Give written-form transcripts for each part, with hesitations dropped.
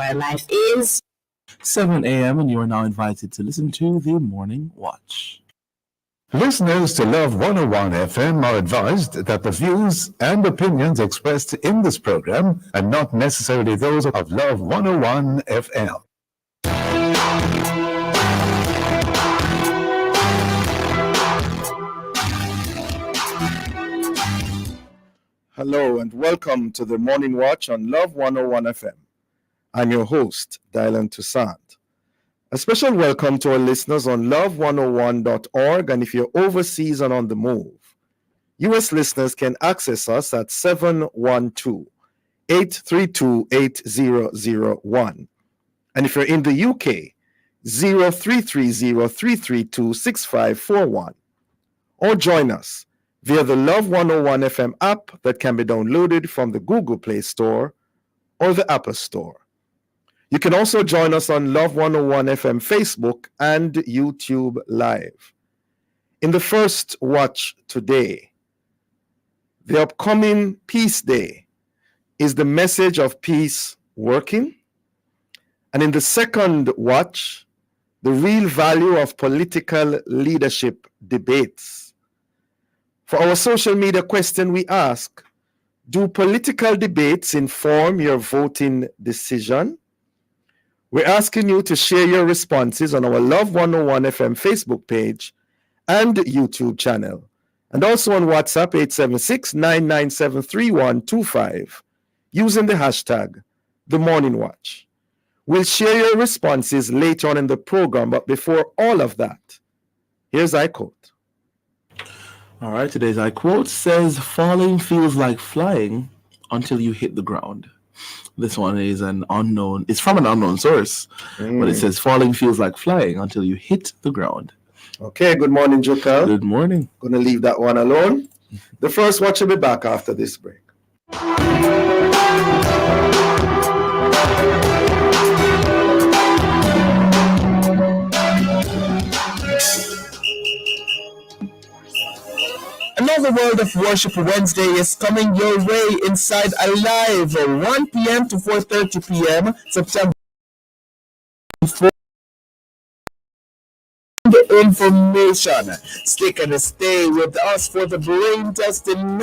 where life is 7 a.m. and you are now invited to listen to the Morning Watch. Listeners to Love 101 FM are advised that the views and opinions expressed in this program are not necessarily those of Love 101 FM. Hello and welcome to the Morning Watch on Love 101 FM. I'm your host, Toussaint. A special welcome to our listeners on love101.org, and if you're overseas and on the move, U.S. listeners can access us at 712-832-8001. And if you're in the UK, 0330-332-6541. Or join us via the Love 101 FM app that can be downloaded from the Google Play Store or the Apple Store. You can also join us on Love 101 FM Facebook and YouTube Live. In the first watch today, the upcoming Peace Day, is the message of peace working? And in the second watch, the real value of political leadership debates. For our social media question, we ask, do political debates inform your voting decision? We're asking you to share your responses on our Love 101 FM Facebook page and YouTube channel, and also on WhatsApp 876-997-3125 using the hashtag The Morning Watch. We'll share your responses later on in the program, but before all of that, here's I quote. All right, today's I quote says, falling feels like flying until you hit the ground. This one is it's from an unknown source, but it says falling feels like flying until you hit the ground. Okay, good morning, Jokel. Good morning. Gonna leave that one alone. The first watch will be back after this break. Another World of Worship Wednesday is coming your way inside Alive, 1 p.m. to 4:30 p.m. September 4. The information. Stick and stay with us for the brain testing.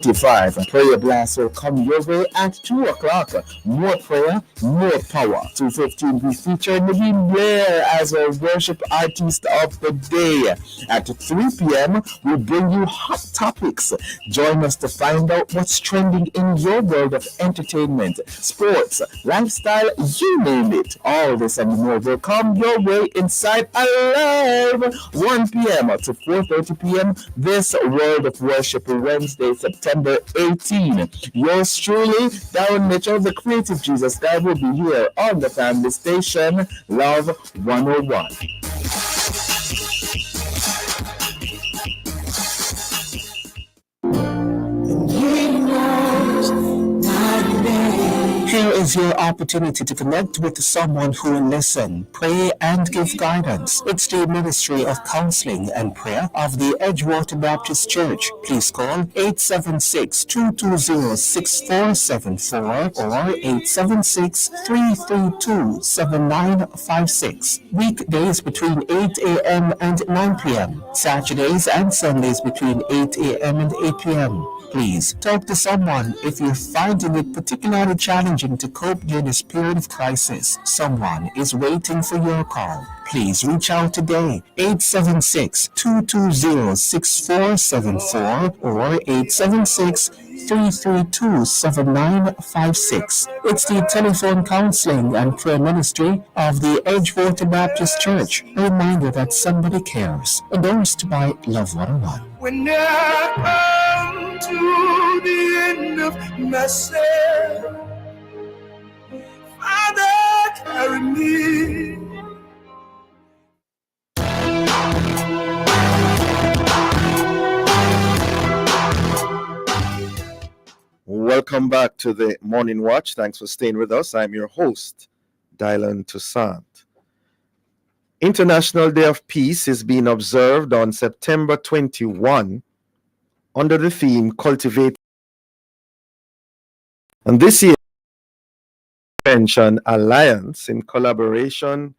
5. Prayer Blast will come your way at 2 o'clock. More prayer, more power. 2:15 we feature Naveen Blair as our worship artist of the day. At 3 p.m. we'll bring you hot topics. Join us to find out what's trending in your world of entertainment, sports, lifestyle, you name it. All this and more will come your way inside Alive, 1 p.m. to 4:30 p.m. this World of Worship Wednesday, September 18. Yours truly, Darren Mitchell, the Creative Jesus Guy, will be here on the family station, Love 101. Here is your opportunity to connect with someone who will listen, pray, and give guidance. It's the Ministry of Counseling and Prayer of the Edgewater Baptist Church. Please call 876-220-6474 or 876-332-7956. Weekdays between 8 a.m. and 9 p.m. Saturdays and Sundays between 8 a.m. and 8 p.m. Please talk to someone if you're finding it particularly challenging to cope during this period of crisis. Someone is waiting for your call. Please reach out today. 876-220-6474 or 876-332-7956. It's the telephone counseling and prayer ministry of the Edgewater Baptist Church. A reminder that somebody cares. Endorsed by Love 101. When I come to the end of myself, Father, carry me. Welcome back to the Morning Watch. Thanks for staying with us. I'm your host, Toussaint. International Day of Peace is being observed on September 21 under the theme Cultivate. And this year, Prevention Alliance, in collaboration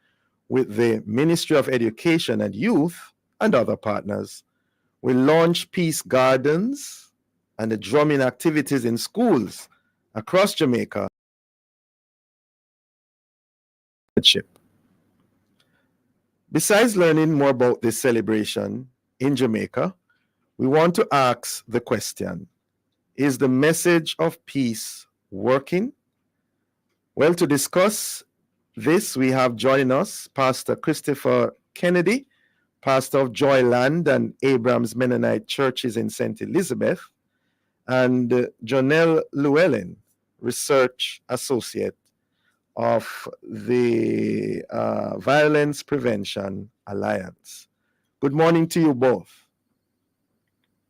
with the Ministry of Education and Youth and other partners, will launch peace gardens and the drumming activities in schools across Jamaica. Besides learning more about this celebration in Jamaica, we want to ask the question, is the message of peace working? Well, to discuss this, we have joining us Pastor Christopher Kennedy, pastor of Joyland and Abraham's Mennonite Churches in St. Elizabeth, and Jonelle Llewellyn, research associate of the Violence Prevention Alliance. Good morning to you both.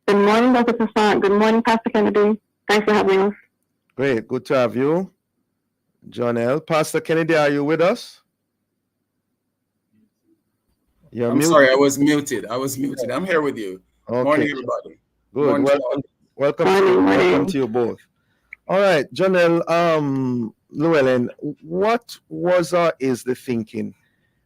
Good morning, Dr. Toussaint. Good morning, Pastor Kennedy. Thanks for having us. Great, good to have you. Jonelle. Pastor Kennedy, are you with us? I'm sorry, I was muted. I'm here with you. Okay. Morning, everybody. Good. Morning, Welcome to you both. All right, Jonelle, Llewellyn, what was or is the thinking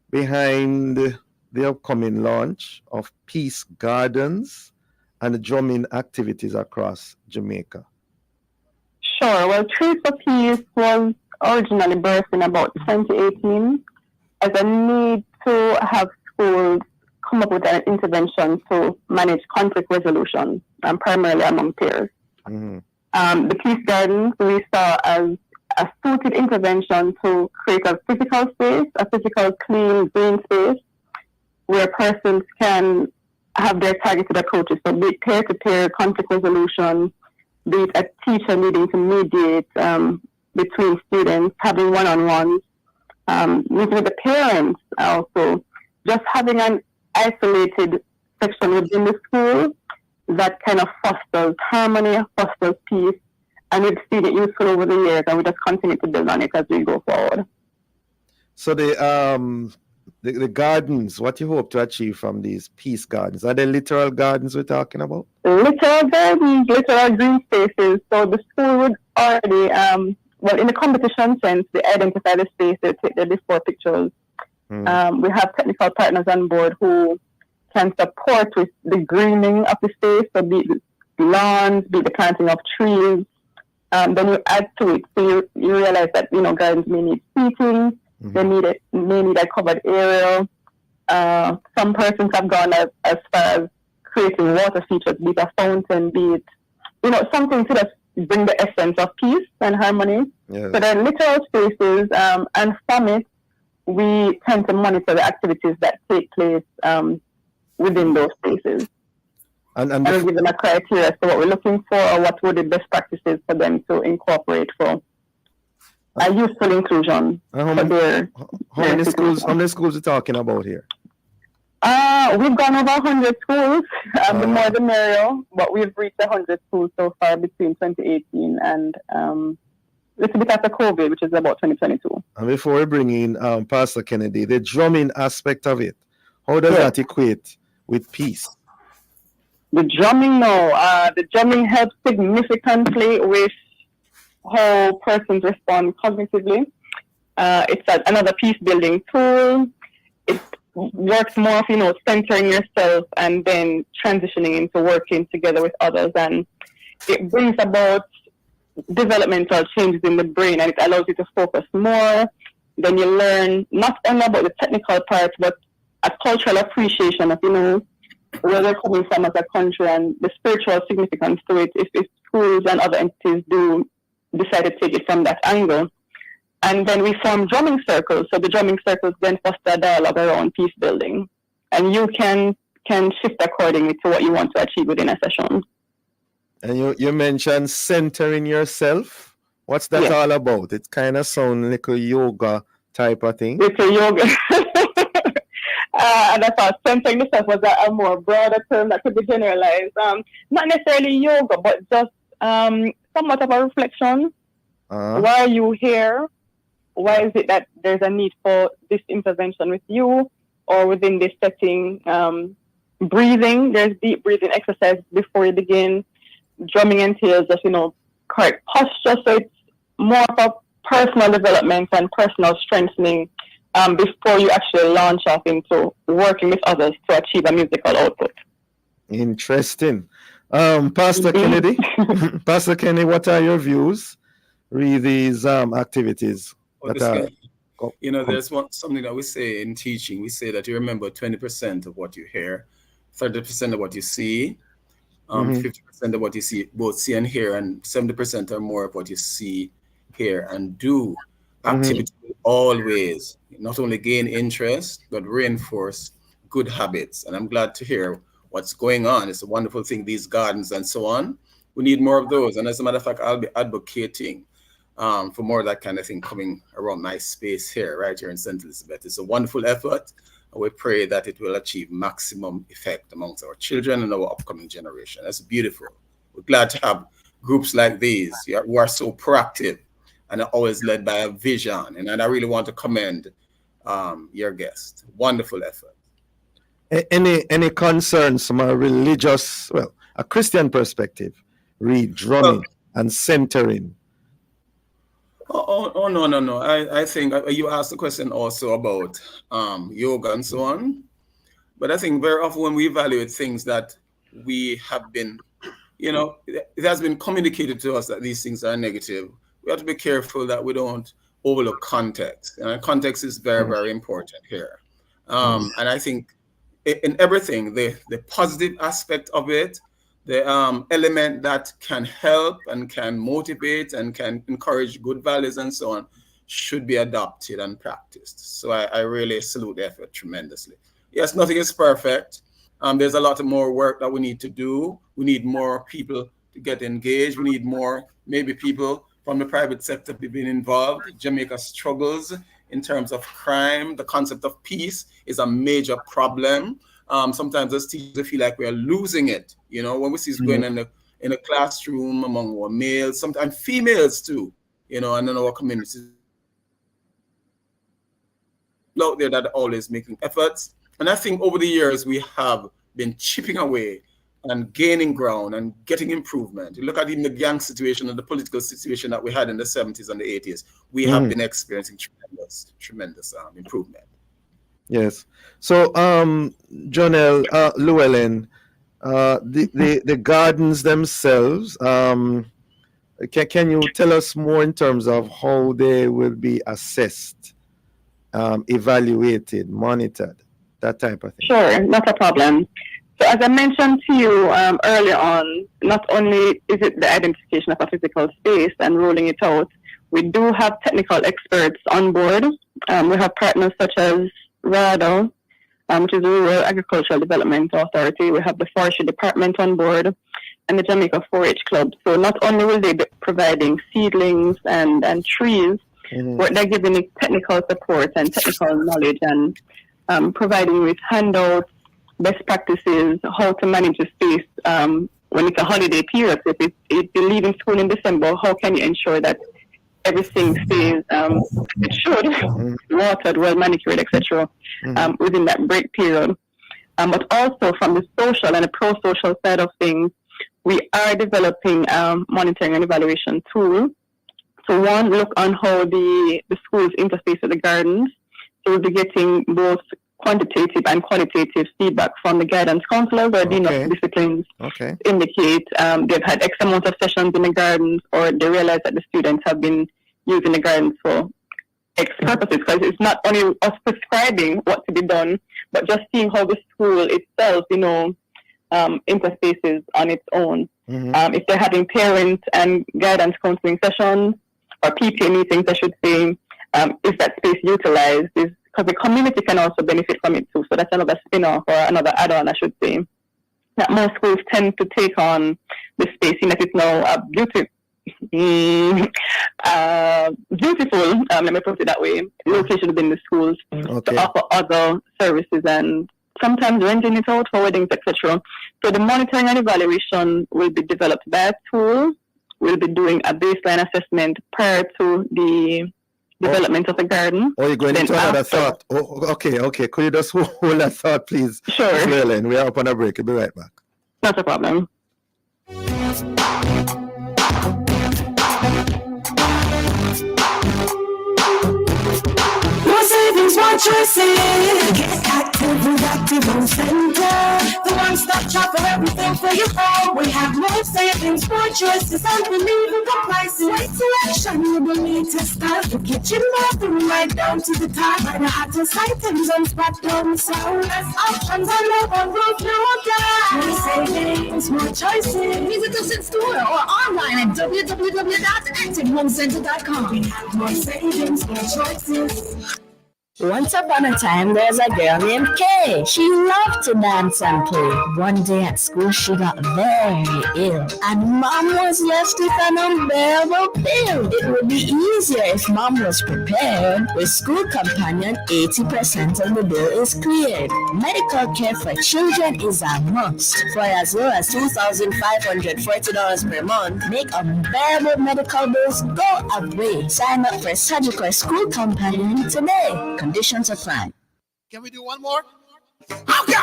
behind the upcoming launch of peace gardens and drumming activities across Jamaica? Sure. Well, Trees for Peace was originally birthed in about 2018 as a need to have schools come up with an intervention to manage conflict resolution, primarily among peers. Mm-hmm. The peace gardens we saw as a suited intervention to create a physical space, a physical clean green space where persons can have their targeted approaches. So be it peer-to-peer conflict resolution, be it a teacher needing to mediate between students, having one-on-ones, meeting with the parents also, just having an isolated section within the school that kind of fosters harmony, fosters peace, and we've seen it useful over the years, and we just continue to build on it as we go forward. So the gardens, what you hope to achieve from these peace gardens? Are they literal gardens we're talking about? Literal gardens, literal green spaces. So the school would already, well, in the competition sense, they identify the space, they take the before pictures. We have technical partners on board who can support with the greening of the space, so be it lawns, be it the planting of trees. Then you add to it, so you realize that gardens may need seating, they may need a covered area. Some persons have gone as far as creating water features, be it a fountain, be it something to just bring the essence of peace and harmony. Yes. So they're literal spaces, and from it, we tend to monitor the activities that take place within those spaces. And we give them a criteria as to what we're looking for or what would the best practices for them to incorporate for a useful inclusion. How many schools are talking about here? We've gone over 100 schools. The more the merrier, but we've reached 100 schools so far between 2018 and little bit after COVID, which is about 2022. And before we bring in Pastor Kennedy, the drumming aspect of it, how does that equate with peace? The drumming, the drumming helps significantly with how persons respond cognitively. It's another peace building tool. It works more of, centering yourself and then transitioning into working together with others. And it brings about developmental changes in the brain, and it allows you to focus more. Then you learn not only about the technical part, but a cultural appreciation of, where they're coming from as a country and the spiritual significance to it if schools and other entities do decide to take it from that angle. And then we form drumming circles. So the drumming circles then foster dialogue around peace building. And you can shift accordingly to what you want to achieve within a session. And you mentioned centering yourself. What's that all about? It kind of sounds like a yoga type of thing. It's a yoga. And I thought centering yourself was a more broader term that could be generalized. Not necessarily yoga, but just somewhat of a reflection. Why are you here? Why is it that there's a need for this intervention with you or within this setting? Breathing, there's deep breathing exercise before you begin. Drumming entails just, correct posture. So it's more of personal development and personal strengthening before you actually launch off into working with others to achieve a musical output. Interesting. Pastor Kennedy, Pastor Kennedy, what are your views re these activities? There's something that we say in teaching. We say that you remember 20% of what you hear, 30% of what you see, 50% of what you see, both see and hear, and 70% or more of what you see, hear, and do. Activity will always not only gain interest, but reinforce good habits. And I'm glad to hear what's going on. It's a wonderful thing, these gardens and so on. We need more of those. And as a matter of fact, I'll be advocating for more of that kind of thing coming around my space here, right here in St. Elizabeth. It's a wonderful effort. And we pray that it will achieve maximum effect amongst our children and our upcoming generation. That's beautiful. We're glad to have groups like these who are so proactive and are always led by a vision. And I really want to commend your guest. Wonderful effort. Any concerns from a religious, a Christian perspective, drumming and centering? No. I think you asked the question also about yoga and so on. But I think very often when we evaluate things that we have been, it has been communicated to us that these things are negative, we have to be careful that we don't overlook context. And context is very, very important here. And I think in everything, the positive aspect of it, the element that can help and can motivate and can encourage good values and so on should be adopted and practiced. So I really salute the effort tremendously. Yes, nothing is perfect. There's a lot more work that we need to do. We need more people to get engaged. We need more, maybe people from the private sector being involved. Jamaica struggles in terms of crime. The concept of peace is a major problem. Sometimes as teachers feel like we are losing it. When we see it going in a classroom among our males, sometimes females too, and in our communities out there that are always making efforts. And I think over the years we have been chipping away and gaining ground and getting improvement. You look at even the gang situation and the political situation that we had in the 70s and the 80s, we have been experiencing tremendous improvement. Yes. So, Jonelle, Llewellyn, the gardens themselves, can you tell us more in terms of how they will be assessed, evaluated, monitored, that type of thing? Sure, not a problem. So as I mentioned to you earlier on, not only is it the identification of a physical space and rolling it out, we do have technical experts on board. We have partners such as RADO, which is the Rural Agricultural Development Authority. We have the Forestry Department on board and the Jamaica 4-H Club. So not only will they be providing seedlings and trees, but they're giving it technical support and technical knowledge and providing with handouts, best practices, how to manage the space when it's a holiday period. So if you're leaving school in December, how can you ensure that everything stays it should, watered, well manicured, etc. Within that break period. But also from the social and the pro-social side of things, we are developing monitoring and evaluation tool. So one, look on how the schools interface with the gardens. So we'll be getting both quantitative and qualitative feedback from the guidance counselors or dean of disciplines indicate they've had X amount of sessions in the gardens, or they realize that the students have been using the gardens for X purposes, because it's not only us prescribing what to be done, but just seeing how the school itself, interfaces on its own. If they're having parent and guidance counseling sessions, or PTA meetings, I should say, is that space utilized? Because the community can also benefit from it too. So that's another spin-off or another add-on, I should say. That most schools tend to take on the space in that it's now beautiful, let me put it that way, location within the schools to offer other services and sometimes renting it out for weddings, etc. So the monitoring and evaluation will be developed by a tool. We'll be doing a baseline assessment prior to the development of the garden. You're going into another thought. Okay. Could you just hold that thought, please? Sure. Llewellyn, we are up on a break. We'll be right back. Not a problem. Smart choices. Get active with Active Home Center. The one-stop shop for everything for your home. We have more savings, more choices, unbelievable prices. Great selection, you will need to start the kitchen, bathroom, right down to the top. By the hottest items on spot don't sell. Less options on the one roof, no guy. More savings, more choices. Visit us in store or online at www.activehomecenter.com. We have more savings, more choices. Once upon a time, there was a girl named Kay. She loved to dance and play. One day at school, she got very ill, and Mom was left with an unbearable bill. It would be easier if Mom was prepared. With School Companion, 80% of the bill is cleared. Medical care for children is a must. For as low as $2,540 per month, make unbearable medical bills go away. Sign up for Surgical School Companion today. Conditions apply. Can we do one more? Okay.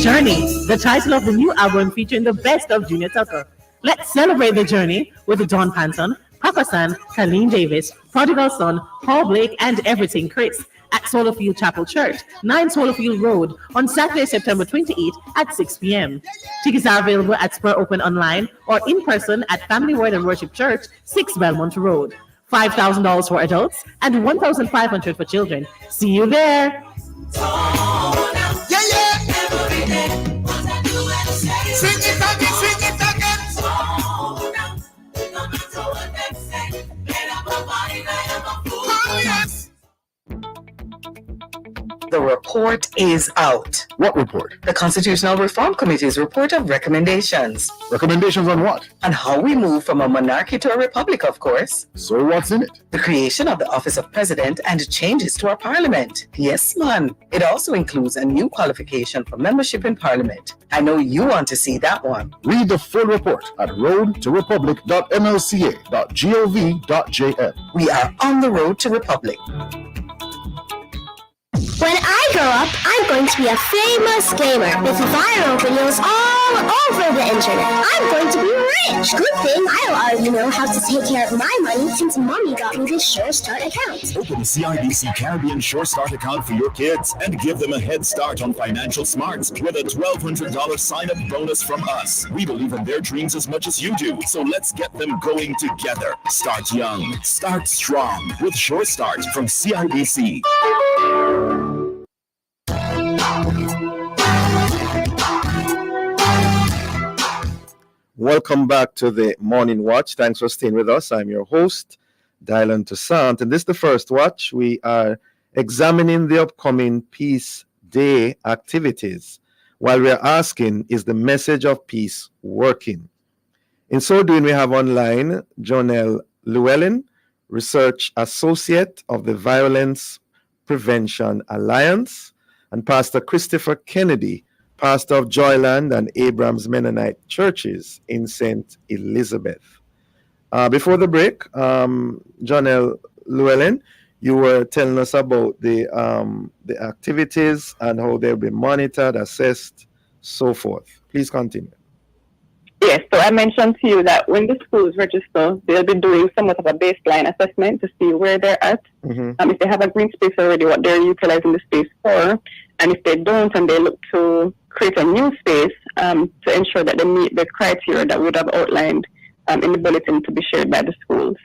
Journey, the title of the new album featuring the best of Junior Tucker. Let's celebrate the journey with Don Panton, Papa San, Colleen Davis, Prodigal Son, Paul Blake, and Everything Chris at Solarfield Chapel Church, 9 Solarfield Road, on Saturday, September 28th at 6 p.m. Tickets are available at Spur Open Online or in person at Family Word and Worship Church, 6 Belmont Road. $5,000 for adults and $1,500 for children. See you there. Yeah, yeah. Sing it again, sing it again. Oh, yes. The report is out. What report? The Constitutional Reform Committee's report of recommendations. Recommendations on what? On how we move from a monarchy to a republic, of course. So what's in it? The creation of the office of president and changes to our parliament. Yes, man. It also includes a new qualification for membership in parliament. I know you want to see that one. Read the full report at roadtorepublic.mlca.gov.jm. We are on the road to republic. When I grow up, I'm going to be a famous gamer with viral videos all over the internet. I'm going to be rich. Good thing I'll already know how to take care of my money since Mommy got me this Sure Start account. Open a CIBC Caribbean Sure Start account for your kids and give them a head start on financial smarts with a $1,200 sign-up bonus from us. We believe in their dreams as much as you do, so let's get them going together. Start young, start strong with Sure Start from CIBC. Welcome back to the Morning Watch. Thanks for staying with us. I'm your host, Dylan Toussaint, and this is the first watch. We are examining the upcoming Peace Day activities while we are asking, is the message of peace working? In so doing, we have online Jonelle Llewellyn, Research Associate of the Violence Prevention Alliance, and Pastor Christopher Kennedy, pastor of Joyland and Abrams Mennonite churches in St. Elizabeth. Before the break, Jonelle Llewellyn, you were telling us about the activities and how they'll be monitored, assessed, so forth. Please continue. Yes, so I mentioned to you that when the schools register, they'll be doing somewhat of a baseline assessment to see where they're at. If they have a green space already, what they're utilizing the space for. And if they don't and they look to create a new space to ensure that they meet the criteria that we would have outlined in the bulletin to be shared by the schools.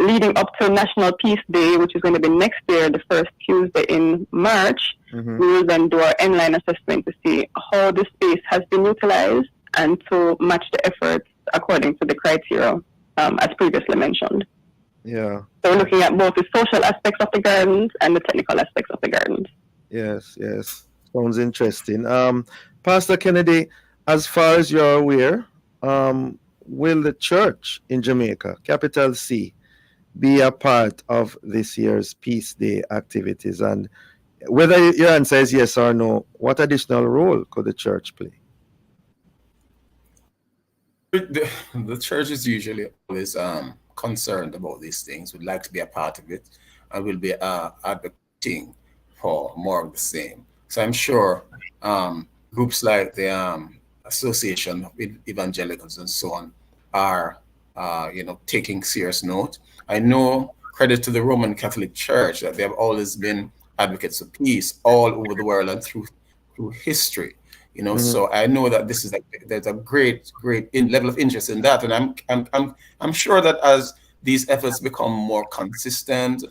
Leading up to National Peace Day, which is going to be next year, the first Tuesday in March, we will then do our inline assessment to see how the space has been utilized and to match the efforts according to the criteria as previously mentioned. Yeah. So we're looking at both the social aspects of the gardens and the technical aspects of the gardens. Yes. Sounds interesting. Pastor Kennedy, as far as you're aware, will the church in Jamaica, capital C, be a part of this year's Peace Day activities? And whether your answer is yes or no, what additional role could the church play? The church is usually always concerned about these things, would like to be a part of it, and will be advocating for more of the same. So I'm sure groups like the Association of Evangelicals and so on are taking serious note. I know, credit to the Roman Catholic Church, that they have always been advocates of peace all over the world and through history. So I know that this is there's a great level of interest in that, and I'm sure that as these efforts become more consistent,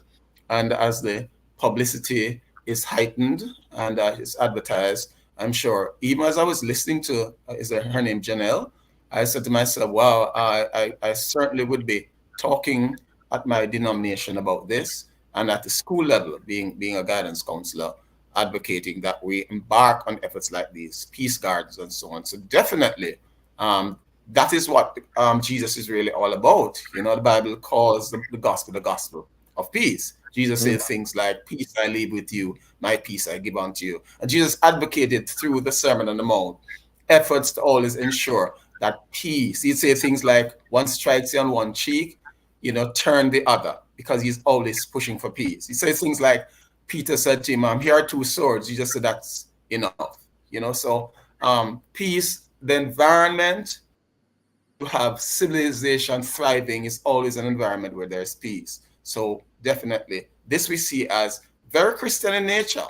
and as the publicity is heightened and is advertised, I'm sure. Even as I was listening to, is her name Janelle? I said to myself, wow, I certainly would be talking at my denomination about this, and at the school level, being a guidance counselor, advocating that we embark on efforts like these, peace gardens and so on. So definitely, that is what Jesus is really all about. The Bible calls the gospel of peace. Jesus says things like, peace I leave with you, my peace I give unto you. And Jesus advocated through the Sermon on the Mount efforts to always ensure that peace. He'd say things like, one strikes you on one cheek, turn the other, because he's always pushing for peace. He says things like, Peter said to him, here are two swords. Jesus said, that's enough. So peace, the environment to have civilization thriving is always an environment where there's peace. So definitely, this we see as very Christian in nature.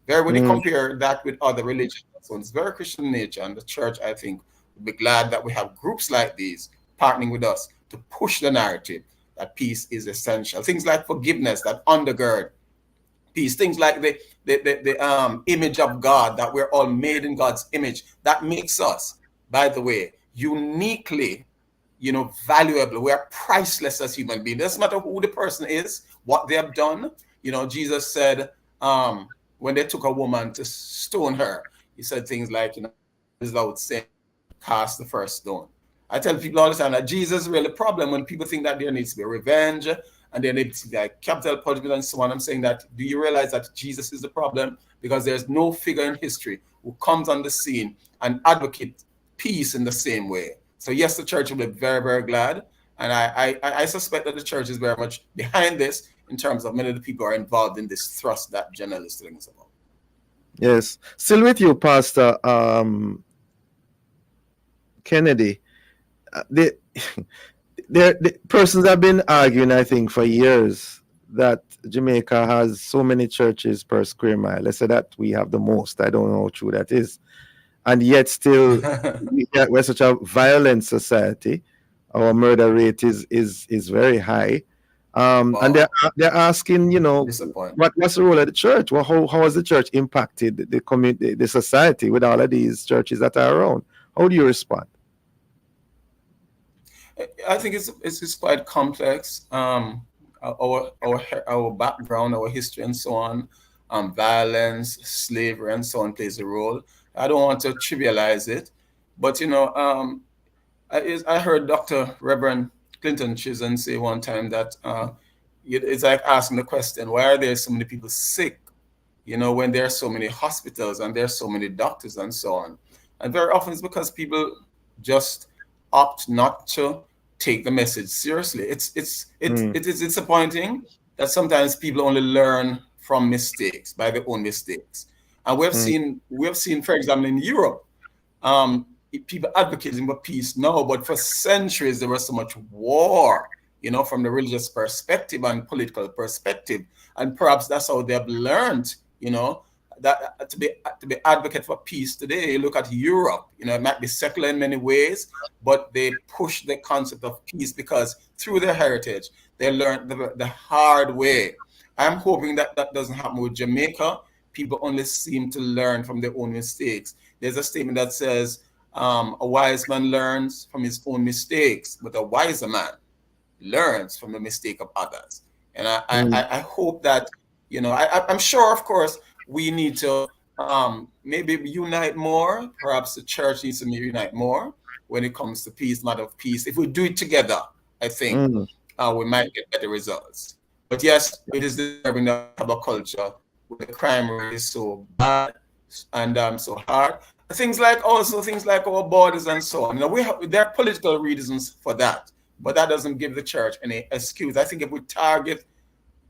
When you compare that with other religions, so it's very Christian in nature. And the church, I think, would be glad that we have groups like these partnering with us to push the narrative that peace is essential. Things like forgiveness that undergird peace. Things like the image of God, that we're all made in God's image. That makes us, by the way, uniquely, valuable. We are priceless as human beings. It doesn't matter who the person is, what they have done. Jesus said, when they took a woman to stone her, he said things like, without saying, cast the first stone. I tell people all the time that Jesus is really a problem when people think that there needs to be revenge and there needs to be like capital punishment and so on. I'm saying that, do you realize that Jesus is the problem? Because there's no figure in history who comes on the scene and advocates peace in the same way. So yes, the church will be very, very glad. And I suspect that the church is very much behind this in terms of many of the people who are involved in this thrust that Janelle is telling us about. Yes. Still with you, Pastor Kennedy. The persons have been arguing, I think, for years that Jamaica has so many churches per square mile. Let's say that we have the most. I don't know how true that is. And yet still, we're such a violent society. Our murder rate is very high. Wow. And they're asking, what's the role of the church? Well, how has the church impacted the community, the society, with all of these churches that are around? How do you respond? I think it's quite complex. Our background, our history, and so on, violence, slavery, and so on plays a role. I don't want to trivialize it, but I heard Dr. Reverend Clinton Chisholm say one time that it's like asking the question, why are there so many people sick? When there are so many hospitals and there are so many doctors and so on. And very often it's because people just opt not to take the message seriously. It is disappointing that sometimes people only learn from mistakes, by their own mistakes. And we have seen, for example, in Europe, people advocating for peace now, but for centuries there was so much war, from the religious perspective and political perspective, and perhaps that's how they have learned, that to be advocate for peace today. Look at Europe, it might be secular in many ways, but they push the concept of peace because through their heritage, they learned the hard way. I'm hoping that doesn't happen with Jamaica. People only seem to learn from their own mistakes. There's a statement that says, a wise man learns from his own mistakes, but a wiser man learns from the mistake of others. And I hope that, I'm sure, of course, we need to maybe unite more. Perhaps the church needs to unite more when it comes to peace, matter of peace. If we do it together, I think we might get better results. But yes, it is disturbing that our culture, where the crime rate is so bad and so hard. Things like our borders and so on. There are political reasons for that, but that doesn't give the church any excuse. I think if we target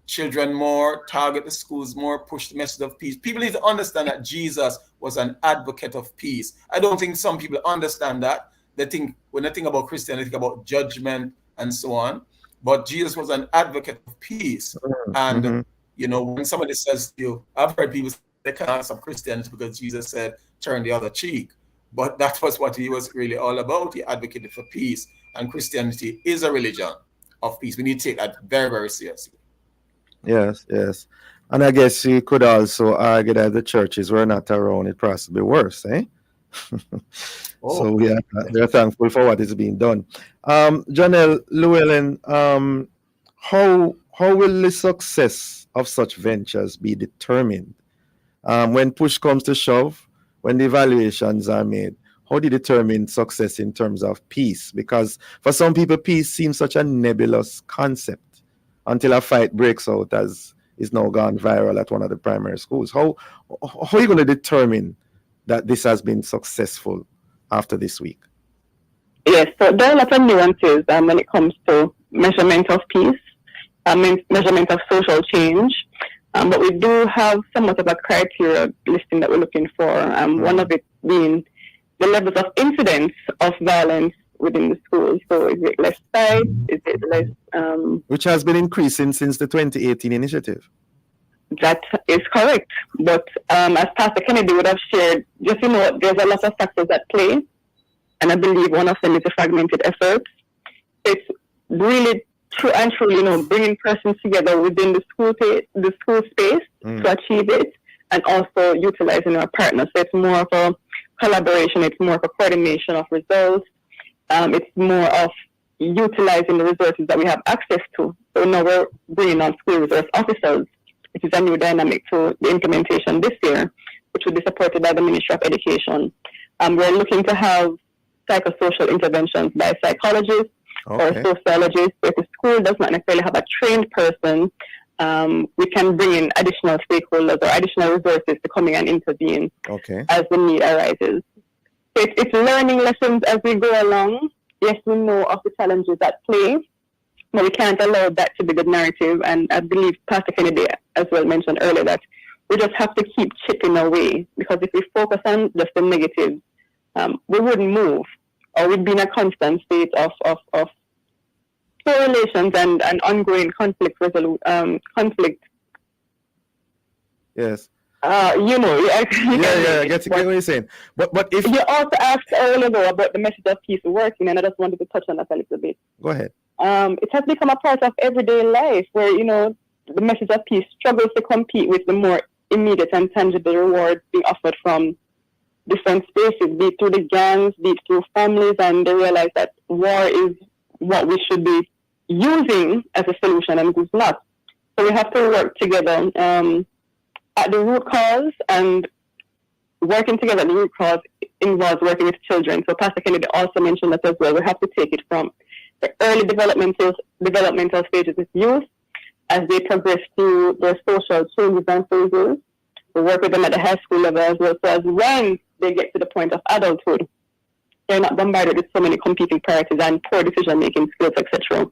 children more, target the schools more, push the message of peace. People need to understand that Jesus was an advocate of peace. I don't think some people understand that. They think, when they think about Christianity, they think about judgment and so on. But Jesus was an advocate of peace. And, when somebody says to you, I've heard people say they can't accept Christianity because Jesus said, turn the other cheek. But that was what he was really all about. He advocated for peace. And Christianity is a religion of peace. We need to take that very, very seriously. Yes. And I guess you could also argue that the churches were not around, it possibly worse, eh? So we are thankful for what is being done. Janelle Llewellyn, how will the success of such ventures be determined? When push comes to shove, when the evaluations are made, how do you determine success in terms of peace? Because for some people, peace seems such a nebulous concept until a fight breaks out, as is now gone viral at one of the primary schools. How are you going to determine that this has been successful after this week? Yes, so there are a lot of nuances when it comes to measurement of peace, measurement of social change, but we do have somewhat of a criteria listing that we're looking for, one of it being the levels of incidence of violence within the schools. So is it less fight? Is it less... Which has been increasing since the 2018 initiative. That is correct. But as Pastor Kennedy would have shared, just there's a lot of factors at play. And I believe one of them is a fragmented effort. It's really true and truly, bringing persons together within the school space to achieve it, and also utilizing our partners. So it's more of a collaboration. It's more of a coordination of results. It's more of utilizing the resources that we have access to. So now we're bringing on school resource officers, which is a new dynamic to the implementation this year, which will be supported by the Ministry of Education. We're looking to have psychosocial interventions by psychologists or sociologists. If the school does not necessarily have a trained person, we can bring in additional stakeholders or additional resources to come in and intervene as the need arises. So it's learning lessons as we go along. Yes, we know of the challenges at play, but we can't allow that to be the narrative. And I believe Pastor Kennedy as well mentioned earlier that we just have to keep chipping away, because if we focus on just the negatives, we wouldn't move, or we'd be in a constant state of poor relations and ongoing conflict. Yes. I get what you're saying. But if you also asked earlier though about the message of peace working, and I just wanted to touch on that a little bit. Go ahead. It has become a part of everyday life where, the message of peace struggles to compete with the more immediate and tangible rewards being offered from different spaces, be it through the gangs, be it through families, and they realize that war is what we should be using as a solution, and it's not. So we have to work together at the root cause, and working together at the root cause involves working with children. So Pastor Kennedy also mentioned that as well. We have to take it from the early developmental stages with youth as they progress through their social changes and phases. We work with them at the high school level as well. So as when they get to the point of adulthood, they're not bombarded with so many competing priorities and poor decision-making skills, etc.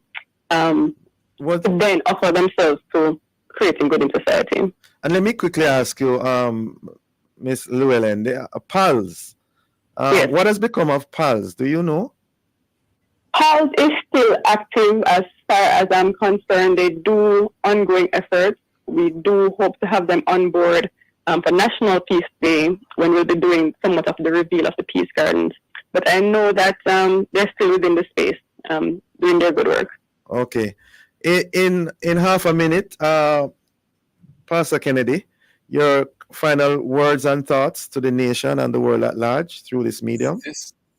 Then offer themselves to creating good in society. And let me quickly ask you, Ms. Llewellyn, PALS. Yes. What has become of PALS? Do you know? PALS is still active as far as I'm concerned. They do ongoing efforts. We do hope to have them on board for National Peace Day, when we'll be doing somewhat of the reveal of the Peace Gardens. But I know that they're still within the space doing their good work. Okay. In half a minute, Pastor Kennedy, your final words and thoughts to the nation and the world at large through this medium.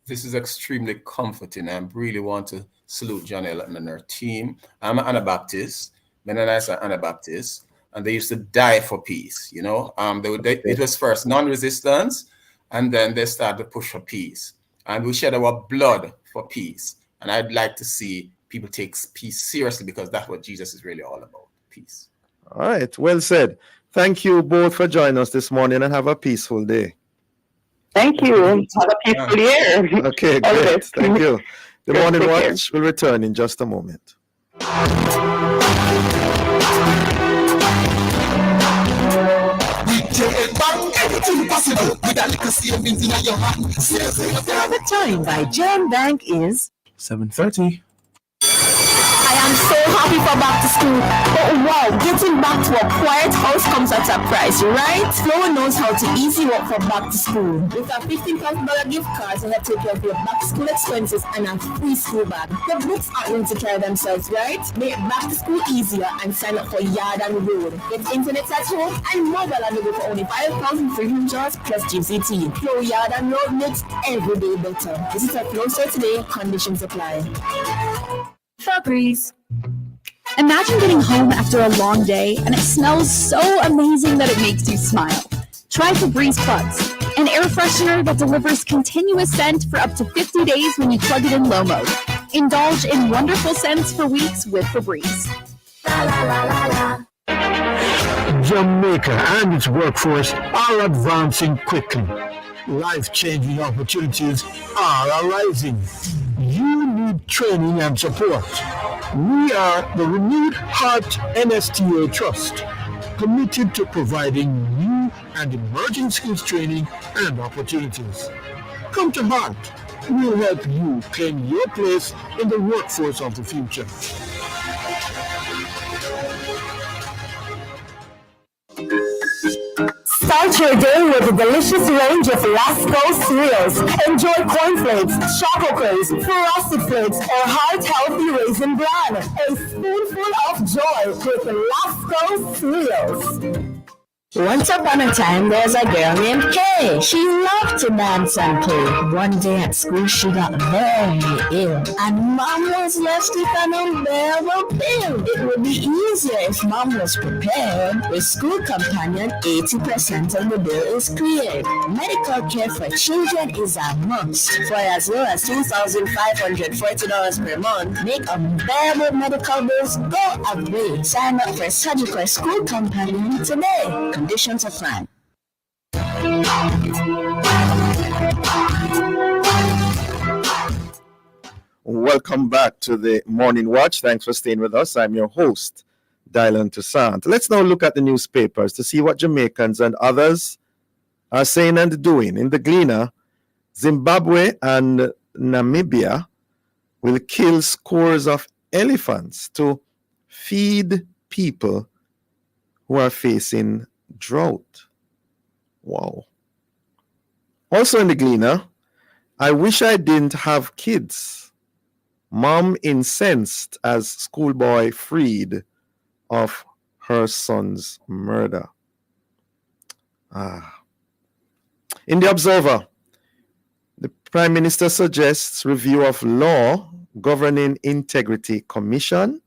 This is extremely comforting. I really want to salute Janelle and her team. I'm an Anabaptist. Mennonites are Anabaptists, and they used to die for peace. It was first non-resistance, and then they started to push for peace. And we shed our blood for peace. And I'd like to see people take peace seriously, because that's what Jesus is really all about, peace. All right, well said. Thank you both for joining us this morning, and have a peaceful day. Thank you. Have a peaceful year. Okay, great. Thank you. The Morning Watch will return in just a moment. The time by Gem Bank is 7:30. for back to school. But wow, getting back to a quiet house comes at a price, right? Flower knows how to easy work for back to school. With a $15,000 gift card to help take care of your back to school expenses and a free school bag. The books aren't going to carry themselves, right? Make back to school easier and sign up for Yard and Road. Get internet at home and mobile on the go for only $5,300 plus GCT. Flow Yard and Road makes every day better. Visit a Flow store today. Conditions apply. Febreze. Imagine getting home after a long day and it smells so amazing that it makes you smile. Try Febreze Plugs, an air freshener that delivers continuous scent for up to 50 days when you plug it in low mode. Indulge in wonderful scents for weeks with Febreze. La la la la la. Jamaica and its workforce are advancing quickly. Life-changing opportunities are arising. You need training and support. We are the Renewed Heart NSTA Trust, committed to providing new and emerging skills training and opportunities. Come to Heart. We'll help you claim your place in the workforce of the future. Start your day with a delicious range of Lasco cereals. Enjoy cornflakes, chocolate flakes, frosted flakes, or heart-healthy raisin bran. A spoonful of joy with Lasco cereals. Once upon a time, there was a girl named Kay. She loved to dance and play. One day at school, she got very ill, and Mom was left with an unbearable bill. It would be easier if Mom was prepared. With School Companion, 80% of the bill is cleared. Medical care for children is a must. For as low as $2,540 per month, make unbearable medical bills go away. Sign up for Surgical School Companion today. Conditions apply. Welcome back to the Morning Watch. Thanks for staying with us. I'm your host, Dylan Toussaint. Let's now look at the newspapers to see what Jamaicans and others are saying and doing. In the Gleaner, Zimbabwe and Namibia will kill scores of elephants to feed people who are facing drought. Wow. Also in the Gleaner, I wish I didn't have kids. Mom incensed as schoolboy freed of her son's murder. In the Observer, the Prime Minister suggests review of law governing integrity commission.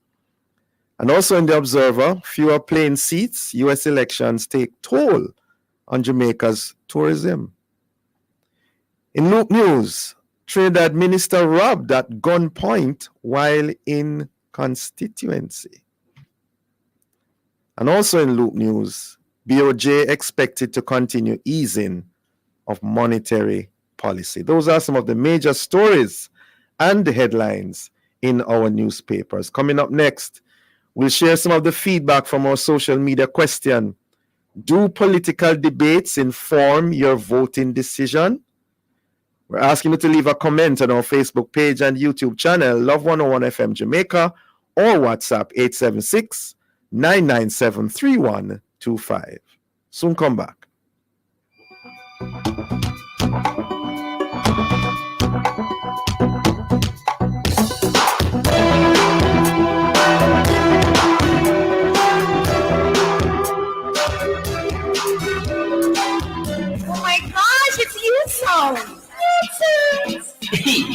And also in the Observer, fewer plane seats, U.S. elections take toll on Jamaica's tourism. In Loop News, Trinidad minister robbed at gunpoint while in constituency. And also in Loop News, BOJ expected to continue easing of monetary policy. Those are some of the major stories and the headlines in our newspapers. Coming up next, we'll share some of the feedback from our social media question. Do political debates inform your voting decision? We're asking you to leave a comment on our Facebook page and YouTube channel, Love 101 FM Jamaica, or WhatsApp 876-997-3125. Soon come back.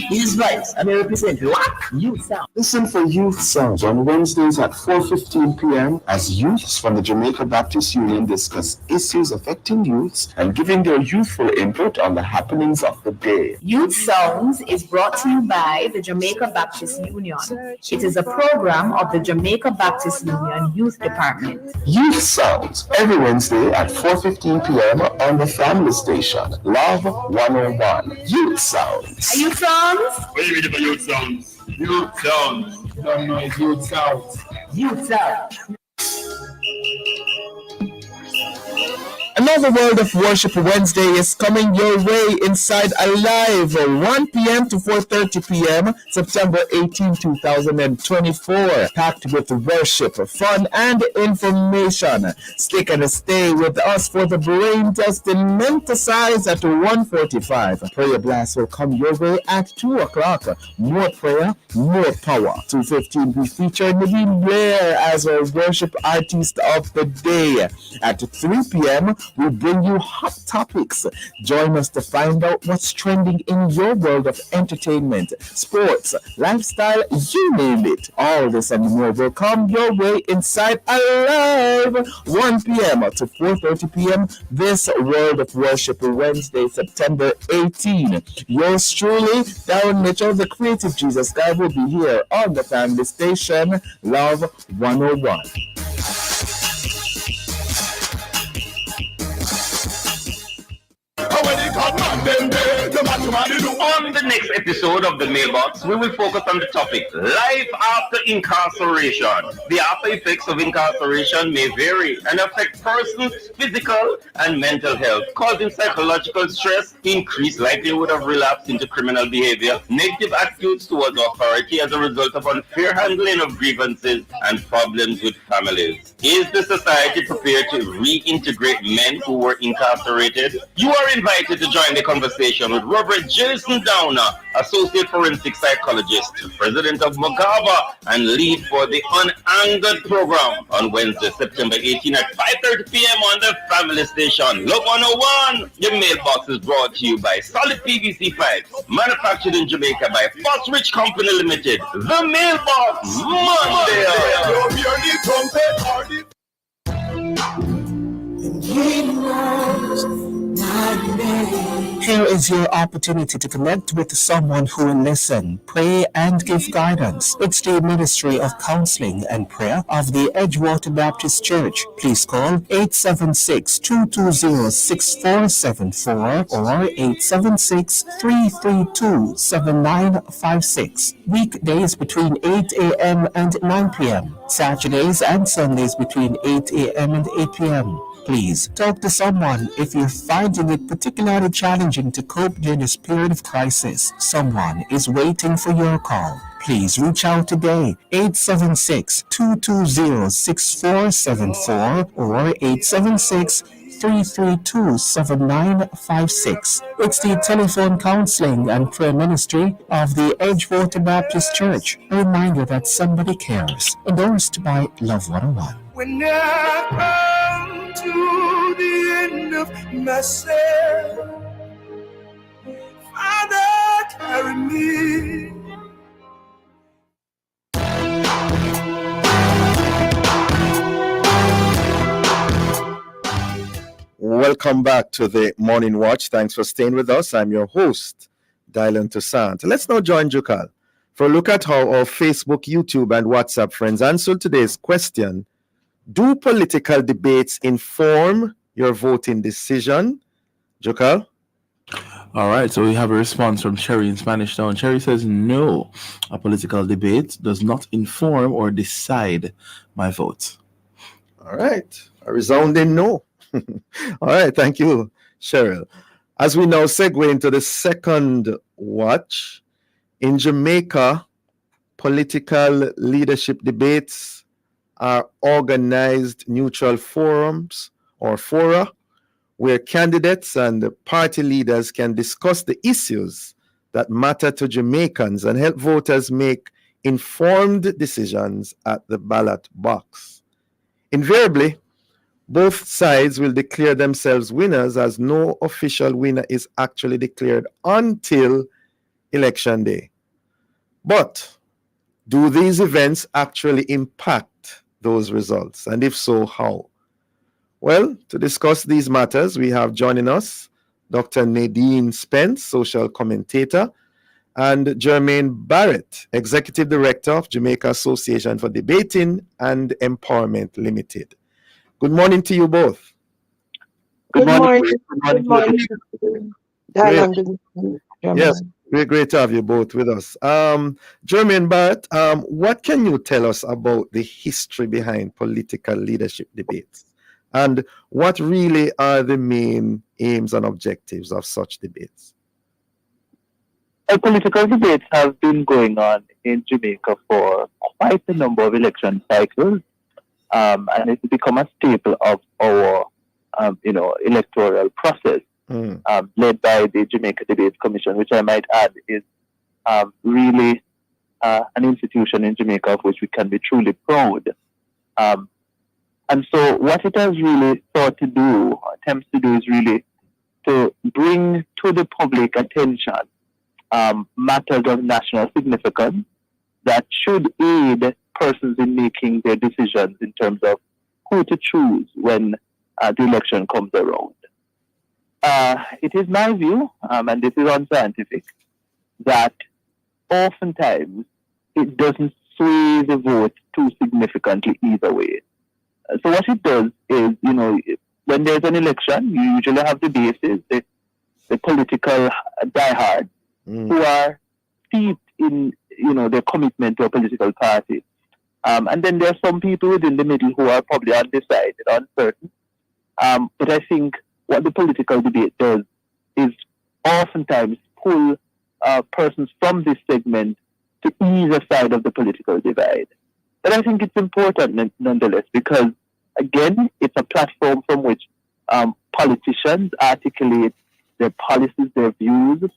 He's right. And I represent what? Youth Sound. Listen for Youth Sounds on Wednesdays at 4:15 p.m. as youths from the Jamaica Baptist Union discuss issues affecting youths and giving their youthful input on the happenings of the day. Youth Sounds is brought to you by the Jamaica Baptist Union. It is a program of the Jamaica Baptist Union Youth Department. Youth Sounds every Wednesday at 4:15 p.m. on the family station, Love 101. Youth Sounds. Are you Sounds? What do you mean by Youth Sounds? Youth Sounds. You don't know it's Youth Sounds. Youth Sounds. And Another World of Worship Wednesday is coming your way inside Alive, 1 p.m. to 4:30 p.m., September 18, 2024. Packed with worship, fun, and information. Stick and stay with us for the brain test in Menticize at 1:45. Prayer Blast will come your way at 2 o'clock. More prayer, more power. 2:15 we feature Nadine Blair as our worship artist of the day. At 3 p.m. we bring you hot topics. Join us to find out what's trending in your world of entertainment, sports, lifestyle, you name it. All this and more will come your way inside Alive, 1 p.m. to 4:30 p.m. this World of Worship Wednesday, September 18. Yours truly, Darren Mitchell, the creative Jesus guy, will be here on the family station, Love 101. On the next episode of The Mailbox, we will focus on the topic Life After Incarceration. The after effects of incarceration may vary and affect persons' physical and mental health, causing psychological stress, increased likelihood of relapse into criminal behavior, negative attitudes towards authority as a result of unfair handling of grievances, and problems with families. Is the society prepared to reintegrate men who were incarcerated? You are invited to join the conversation with Robert Jason Downer, Associate Forensic Psychologist, President of Magaba, and lead for the Unangered program on Wednesday, September 18 at 5:30 p.m. on the family station, Love 101. The Mailbox is brought to you by Solid PVC Pipes, manufactured in Jamaica by Foxrich Company Limited. The Mailbox, Monday. Here is your opportunity to connect with someone who will listen, pray, and give guidance. It's the Ministry of Counseling and Prayer of the Edgewater Baptist Church. Please call 876-220-6474 or 876-332-7956. Weekdays between 8 a.m. and 9 p.m. Saturdays and Sundays between 8 a.m. and 8 p.m. Please talk to someone if you're finding it particularly challenging to cope during this period of crisis. Someone is waiting for your call. Please reach out today, 876-220-6474 or 876-332-7956. It's the telephone counseling and prayer ministry of the Edgewater Baptist Church. A reminder that somebody cares. Endorsed by Love 101. When I come to the end of myself, Father, carry me. Welcome back to the Morning Watch. Thanks for staying with us. I'm your host, Dylan Toussaint. Let's now join Jukal for a look at how our Facebook, YouTube, and WhatsApp friends answered today's question. Do political debates inform your voting decision? Jukal? All right, so we have a response from Cherry in Spanish Town. Cherry says, no, a political debate does not inform or decide my vote. All right, a resounding no. All right, thank you, Cheryl. As we now segue into the second watch, in Jamaica, political leadership debates are organized neutral forums or fora where candidates and party leaders can discuss the issues that matter to Jamaicans and help voters make informed decisions at the ballot box. Invariably, both sides will declare themselves winners, as no official winner is actually declared until Election Day. But do these events actually impact those results? And if so, how? Well, to discuss these matters, we have joining us Dr. Nadine Spence, social commentator, and Jermaine Barrett, Executive Director of Jamaica Association for Debating and Empowerment Limited. Good morning to you both. Good morning. Good morning. Yes, we're great to have you both with us. Jermaine Barrett, what can you tell us about the history behind political leadership debates? And what really are the main aims and objectives of such debates? Political debates have been going on in Jamaica for quite a number of election cycles, and it's become a staple of our, electoral process, led by the Jamaica Debates Commission, which I might add is really an institution in Jamaica of which we can be truly proud. And so what it has really sought to do, or attempts to do, is really to bring to the public attention matters of national significance that should aid persons in making their decisions in terms of who to choose when the election comes around. It is my view, and this is unscientific, that oftentimes it doesn't sway the vote too significantly either way. So what it does is, when there's an election, you usually have the bases, the political diehards who are steeped in, their commitment to a political party. And then there are some people within the middle who are probably undecided, uncertain. But I think what the political debate does is oftentimes pull persons from this segment to either side of the political divide. But I think it's important nonetheless because, again, it's a platform from which politicians articulate their policies, their views,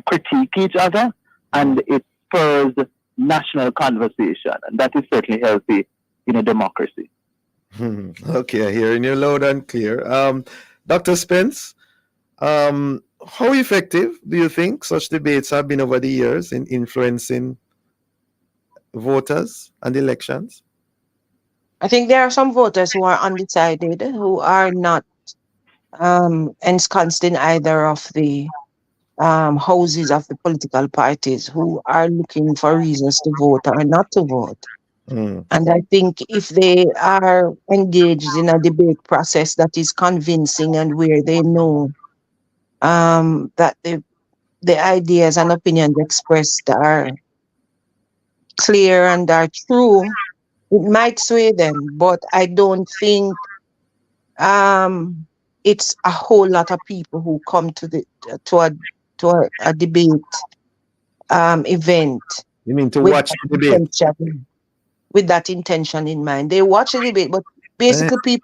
critique each other, and it spurs national conversation. And that is certainly healthy in a democracy. Okay, hearing you loud and clear. Dr. Spence, how effective do you think such debates have been over the years in influencing voters and elections? I think there are some voters who are undecided, who are not ensconced in either of the houses of the political parties, who are looking for reasons to vote or not to vote. And I think if they are engaged in a debate process that is convincing and where they know that the ideas and opinions expressed are clear and are true, it might sway them. But I don't think it's a whole lot of people who come to a debate event. You mean to watch the debate? With that intention in mind. They watch the debate, but basically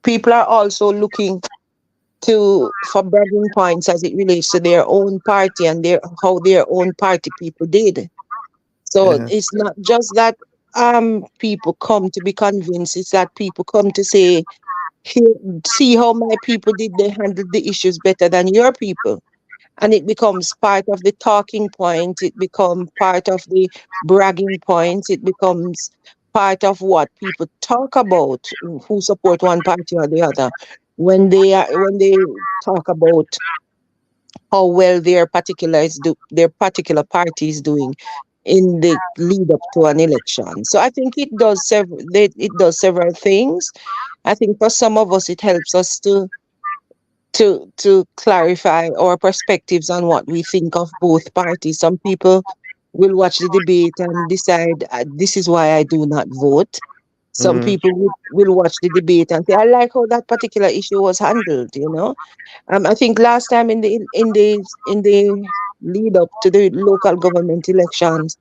people are also looking for bragging points as it relates to their own party and how their own party people did. So it's not just that people come to be convinced, it's that people come to say, see how my people did, they handled the issues better than your people. And it becomes part of the talking point, it becomes part of the bragging points, it becomes part of what people talk about who support one party or the other. When they talk about how well their particular party is doing in the lead up to an election. So I think it does several things. I think for some of us it helps us to clarify our perspectives on what we think of both parties. Some people will watch the debate and decide, this is why I do not vote. Some people will watch the debate and say, I like how that particular issue was handled, I think last time in the lead up to the local government elections,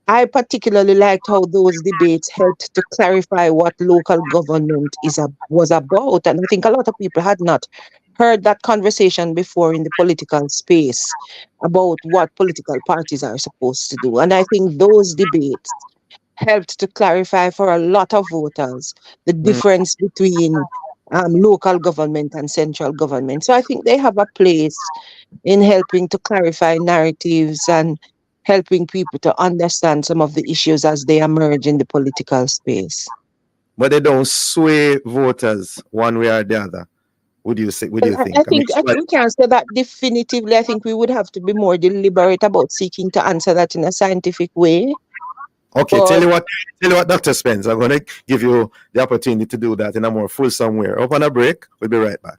I particularly liked how those debates helped to clarify what local government was about. And I think a lot of people had not heard that conversation before in the political space about what political parties are supposed to do. And I think those debates helped to clarify for a lot of voters the difference between local government and central government. So I think they have a place in helping to clarify narratives and helping people to understand some of the issues as they emerge in the political space. But they don't sway voters one way or the other. Would you think? I think we can't say that definitively. I think we would have to be more deliberate about seeking to answer that in a scientific way. Okay, tell you what, Dr. Spence, I'm going to give you the opportunity to do that in a more fulsome way. Up on a break, we'll be right back.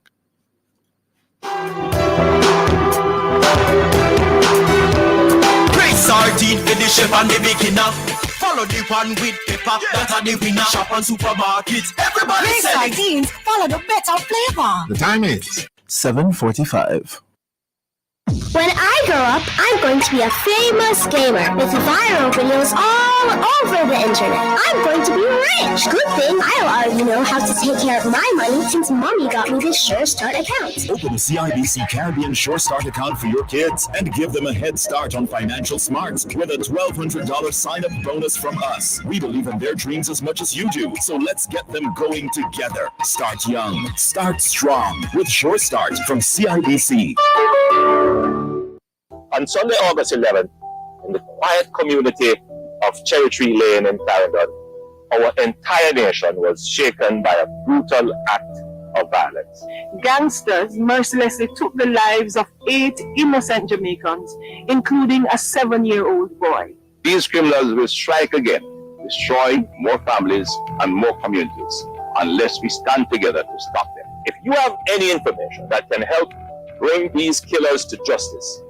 Sardine for the chef and the beginner. Follow the one with pepper. That's the winner. Shop on supermarkets. Everybody Great say sardines, follow the better flavor. The time is 7:45. When I grow up, I'm going to be a famous gamer with viral videos all over the internet. I'm going to be rich. Good thing I'll already know how to take care of my money since mommy got me this Sure Start account. Open a CIBC Caribbean Sure Start account for your kids and give them a head start on financial smarts with a $1,200 sign-up bonus from us. We believe in their dreams as much as you do, so let's get them going together. Start young, start strong with Sure Start from CIBC. On Sunday, August 11th, in the quiet community of Cherry Tree Lane in Clarendon, our entire nation was shaken by a brutal act of violence. Gangsters mercilessly took the lives of 8 innocent Jamaicans, including a 7-year-old boy. These criminals will strike again, destroying more families and more communities, unless we stand together to stop them. If you have any information that can help bring these killers to justice,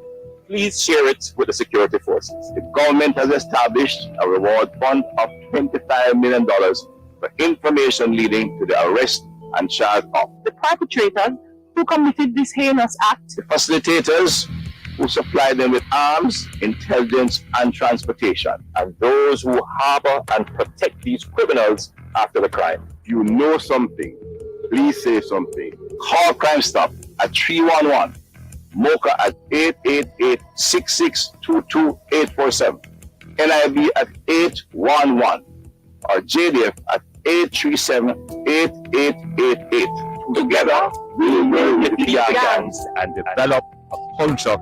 please share it with the security forces. The government has established a reward fund of $25 million for information leading to the arrest and charge of the perpetrators who committed this heinous act, the facilitators who supply them with arms, intelligence, and transportation, and those who harbor and protect these criminals after the crime. If you know something, please say something. Call Crime Stop at 311. Mocha at 888-6622847, NIB at 811, or JDF at 837-8888. Together, we will defeat our gangs and develop a culture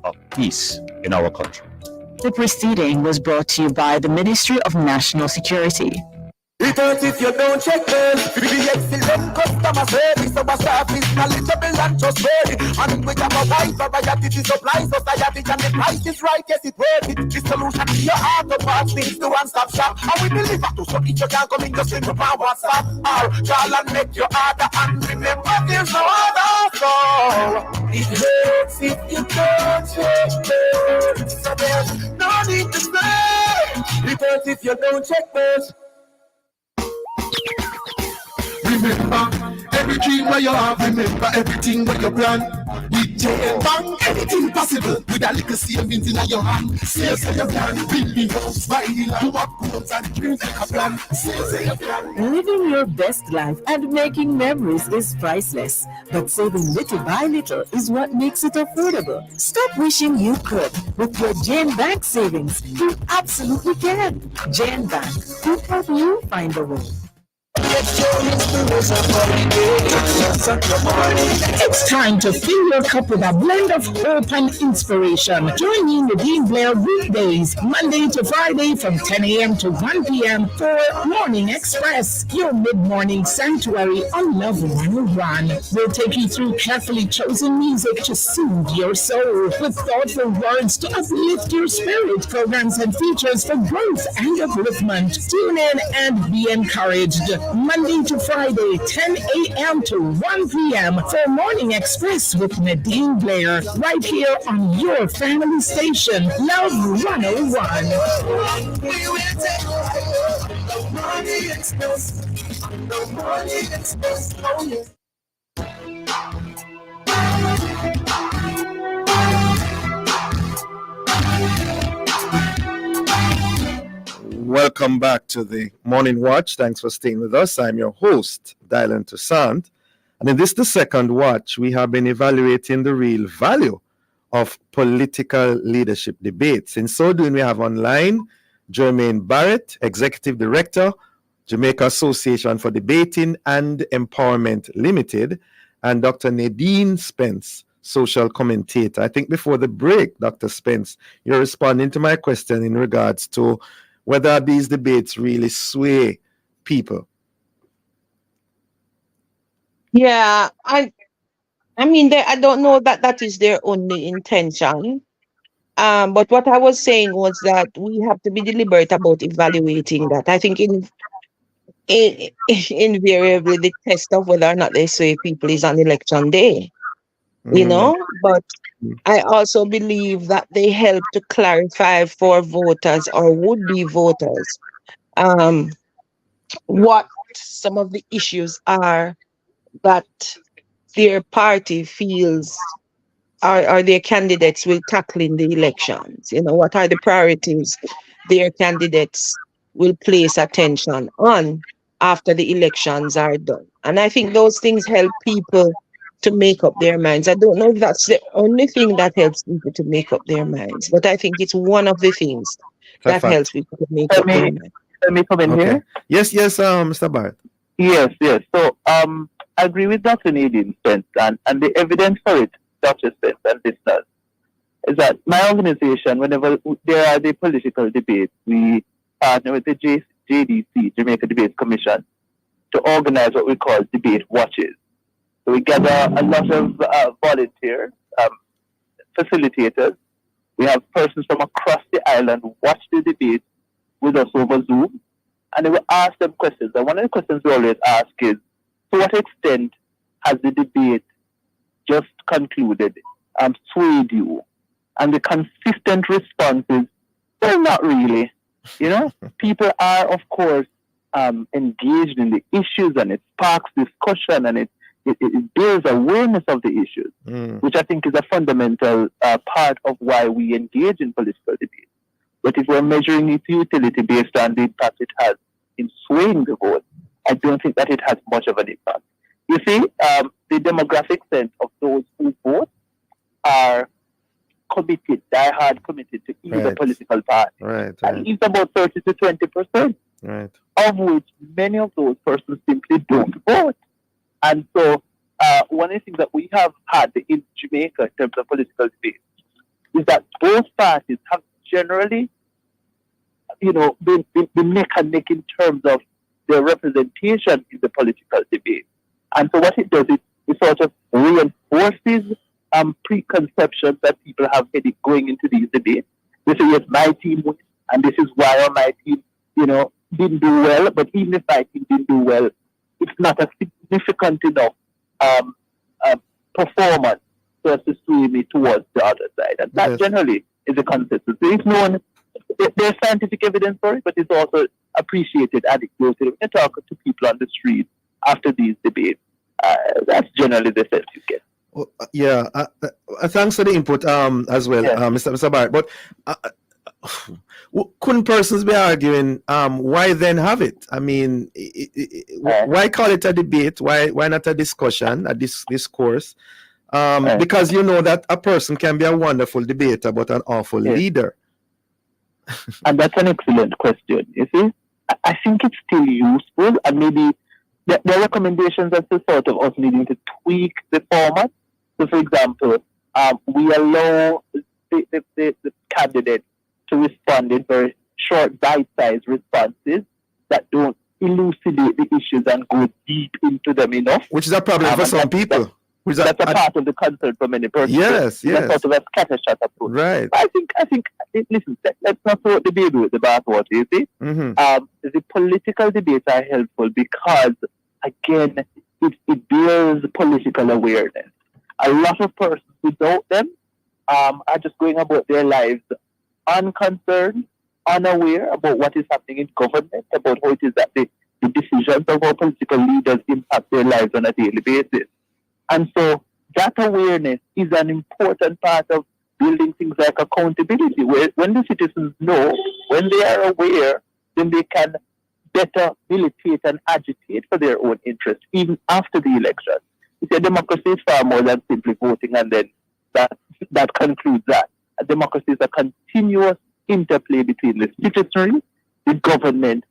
of peace in our country. The proceeding was brought to you by the Ministry of National Security. Report if you don't check this. We be excellent customer service. Our staff is knowledgeable and trustworthy. And we have a wide variety to supply society. And the price is right, yes, it's worth it. The solution to your auto parts needs to one-stop shop. And we deliver to so if you can't come in, just link up on WhatsApp. Or call and make your order. And remember, there's no other. So it hurts if you don't check this. So there's no need to say. Report if you don't check this. Remember every dream where you have, remember everything where you plan. With JL Bank, anything possible. With a little savings in your hand. Sales for your plan, building homes, buying land, what goals and dreams like a plan. Sales for your plan. Living your best life and making memories is priceless. But saving little by little is what makes it affordable. Stop wishing you could. With your Jane Bank savings, you absolutely can. Jane Bank will help you find a way. It's time to fill your cup with a blend of hope and inspiration. Join me in the Dean Blair weekdays, Monday to Friday from 10 a.m. to 1 p.m. for Morning Express, your mid-morning sanctuary on Love 101. We'll take you through carefully chosen music to soothe your soul, with thoughtful words to uplift your spirit, programs and features for growth and upliftment. Tune in and be encouraged. Monday to Friday, 10 a.m. to 1 p.m. for Morning Express with Nadine Blair, right here on your family station, Love 101. We will take the Morning Express. The Morning Express. Oh, yes. Welcome back to the Morning Watch. Thanks for staying with us. I'm your host, Dylan Toussaint. And in this, the second watch, we have been evaluating the real value of political leadership debates. In so doing, we have online Jermaine Barrett, Executive Director, Jamaica Association for Debating and Empowerment Limited, and Dr. Nadine Spence, social commentator. I think before the break, Dr. Spence, you're responding to my question in regards to whether these debates really sway people. Yeah, I mean, I don't know that is their only intention. But what I was saying was that we have to be deliberate about evaluating that. I think invariably the test of whether or not they sway people is on election day, you know. But I also believe that they help to clarify for voters or would-be voters um, what some of the issues are that their party feels or their candidates will tackle in the elections. What are the priorities their candidates will place attention on after the elections are done. And I think those things help people to make up their minds. I don't know if that's the only thing that helps people to make up their minds, but I think it's one of the things that helps people to make up their minds. Let me come in here. Yes, Mr. Bart. Yes. So I agree with Dr. Nadine Spence, and the evidence for it, Dr. Spence and listeners, is that my organization, whenever there are the political debates, we partner with the JDC, Jamaica Debate Commission, to organize what we call debate watches. So we gather a lot of volunteers, facilitators. We have persons from across the island who watch the debate with us over Zoom, and they will ask them questions. And one of the questions we always ask is, to what extent has the debate just concluded swayed you? And the consistent response is, well, not really. People are, of course, engaged in the issues, and it sparks discussion, and it builds awareness of the issues, which I think is a fundamental part of why we engage in political debate. But if we're measuring its utility based on the impact it has in swaying the vote, I don't think that it has much of an impact. You see, the demographic sense of those who vote are committed, die-hard committed to either political party. Right. And it's about 30 to 20%, of which many of those persons simply don't vote. And so one of the things that we have had in Jamaica in terms of political debate is that both parties have generally, been neck and neck in terms of their representation in the political debate. And so what it does is it sort of reinforces preconceptions that people have going into these debates. They say, yes, my team wins, and this is why my team, didn't do well. But even if my team didn't do well, it's not a significant enough performance for us to sway me towards the other side. And that generally is a consensus. There's scientific evidence for it, but it's also appreciated anecdotally. When you talk to people on the street after these debates, that's generally the sense you get. Thanks for the input as well, Mr. Barrett. But couldn't persons be arguing why then have it? I mean, why call it a debate? Why not a discussion, a discourse? Because you know that a person can be a wonderful debater but an awful leader. And that's an excellent question. You see, I think it's still useful, and maybe the recommendations are still sort of us needing to tweak the format. So, for example, we allow the candidate to respond in very short, bite-sized responses that don't elucidate the issues and go deep into them enough. Which is a problem for some people. That's a part of the concern for many persons. Yes. That's sort of a scattershot approach. Right. I think. Listen, let's not throw the baby with the bathwater. You see, the political debates are helpful because, again, it builds political awareness. A lot of persons without them are just going about their lives unconcerned, unaware about what is happening in government, about how it is that the decisions of our political leaders impact their lives on a daily basis. And so that awareness is an important part of building things like accountability, where when the citizens know, when they are aware, then they can better militate and agitate for their own interests, even after the election. It's a democracy is far more than simply voting and then that concludes that. A democracy is a continuous interplay between the citizenry, the government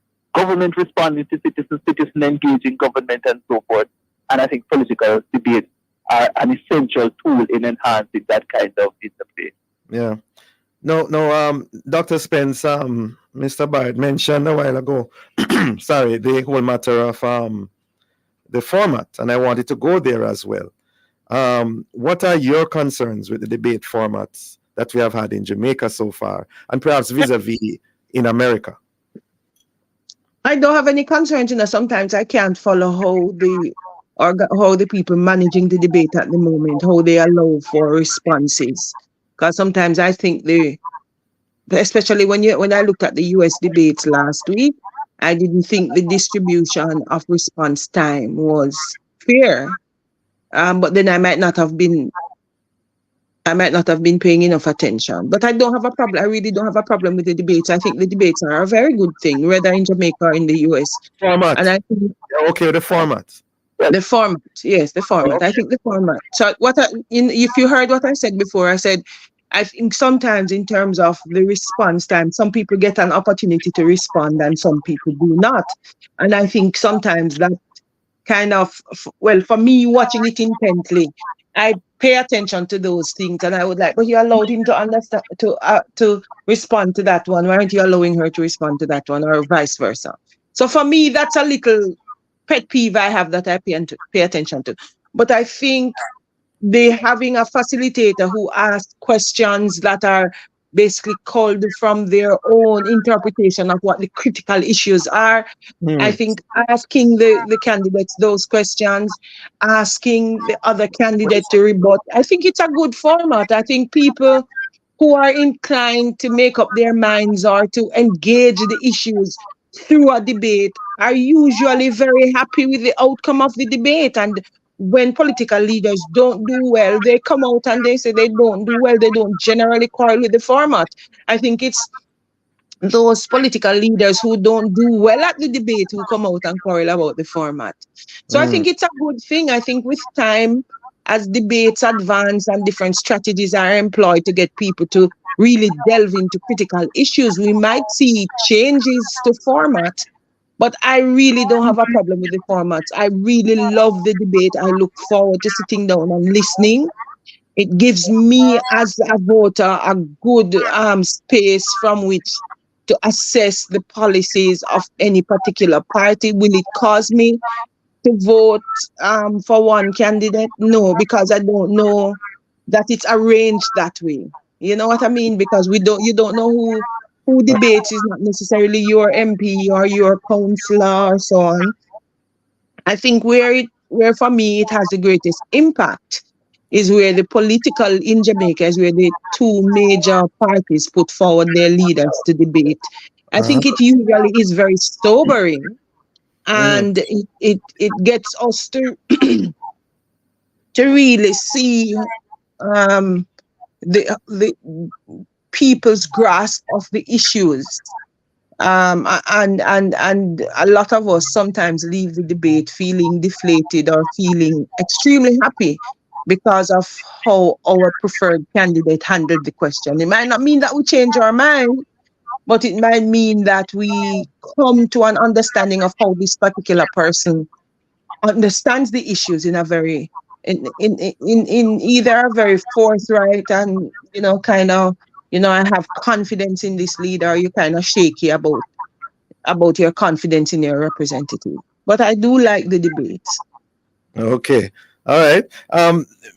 responding to citizens, citizens engaging government, and so forth. And I think political debates are an essential tool in enhancing that kind of interplay. Yeah. No, Dr. Spence, Mr. Barrett mentioned a while ago, sorry, the whole matter of the format, and I wanted to go there as well. What are your concerns with the debate formats that we have had in Jamaica so far, and perhaps vis-a-vis in America? I don't have any concerns. Sometimes I can't follow how the or how the people managing the debate at the moment, how they allow for responses. Because sometimes I think especially when I looked at the US debates last week, I didn't think the distribution of response time was fair. But then I might not have been paying enough attention. But I don't have a problem. I really don't have a problem with the debates. I think the debates are a very good thing, whether in Jamaica or in the US. Format. And I think okay, the format. The format, yes, the format. Okay. I think the format. So if you heard what I said before, I said I think sometimes in terms of the response time, some people get an opportunity to respond and some people do not. And I think sometimes that kind of, well, for me watching it intently, I pay attention to those things and I would like, but you allowed him to understand, to respond to that one. Why aren't you allowing her to respond to that one, or vice versa? So for me, that's a little pet peeve I have that I pay attention to. But I think they having a facilitator who asks questions that are basically called from their own interpretation of what the critical issues are. I think asking the candidates those questions, asking the other candidate to rebut, I think it's a good format. I think people who are inclined to make up their minds or to engage the issues through a debate are usually very happy with the outcome of the debate. And when political leaders don't do well, they come out and they say they don't do well. They don't generally quarrel with the format. I think it's those political leaders who don't do well at the debate who come out and quarrel about the format. So I think it's a good thing. I think with time, as debates advance and different strategies are employed to get people to really delve into critical issues, we might see changes to format. But I really don't have a problem with the formats. I really love the debate. I look forward to sitting down and listening. It gives me, as a voter, a good space from which to assess the policies of any particular party. Will it cause me to vote for one candidate? No, because I don't know that it's arranged that way. You know what I mean? Because you don't know who debates is not necessarily your MP or your councillor or so on. I think where for me it has the greatest impact is where the political in Jamaica is where the two major parties put forward their leaders to debate. I think it usually is very sobering, and it gets us to to really see the people's grasp of the issues. And a lot of us sometimes leave the debate feeling deflated or feeling extremely happy because of how our preferred candidate handled the question. It might not mean that we change our mind, but it might mean that we come to an understanding of how this particular person understands the issues in a very in either a very forthright and kind of I have confidence in this leader, or you're kind of shaky about your confidence in your representative. But I do like the debates. Okay. All right.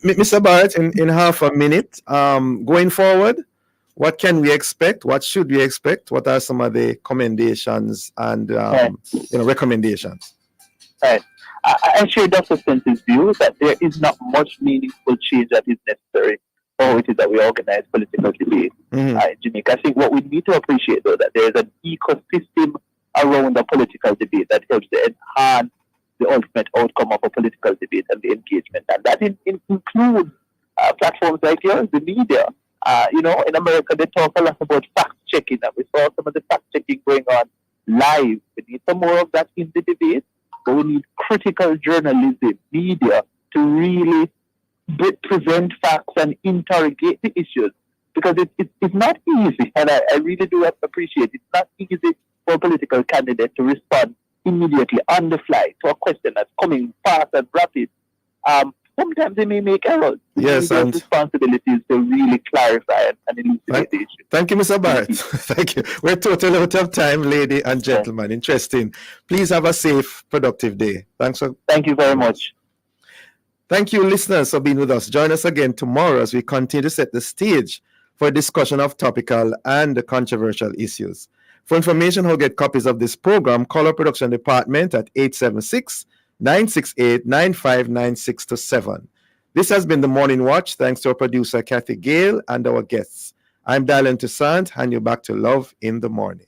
Mr. Barrett, in half a minute, going forward, what can we expect? What should we expect? What are some of the commendations and recommendations? Right. I share Dr. Spencer's view that there is not much meaningful change that is necessary for how it is that we organize political debate in Jamaica. I think what we need to appreciate, though, that there is an ecosystem around the political debate that helps to enhance the ultimate outcome of a political debate and the engagement. And that includes platforms like yours, the media. In America, they talk a lot about fact-checking, and we saw some of the fact-checking going on live. We need some more of that in the debate. But we need critical journalism, media, to really present facts and interrogate the issues. Because it's not easy, and I really do appreciate it. It's not easy for a political candidate to respond immediately on the fly to a question that's coming fast and rapid. Sometimes they may make errors. Yes, and responsibilities to really clarify and elucidate the issue. Thank you, Mr. Barrett. Thank you. We're totally out of time, lady and gentlemen. Interesting. Please have a safe, productive day. Thank you very much. Thank you, listeners, for being with us. Join us again tomorrow as we continue to set the stage for a discussion of topical and controversial issues. For information on how to get copies of this program, call our production department at 968-9596-7. This has been the Morning Watch. Thanks to our producer, Kathy Gale, and our guests. I'm Dylan Toussaint, and you're back to Love in the Morning.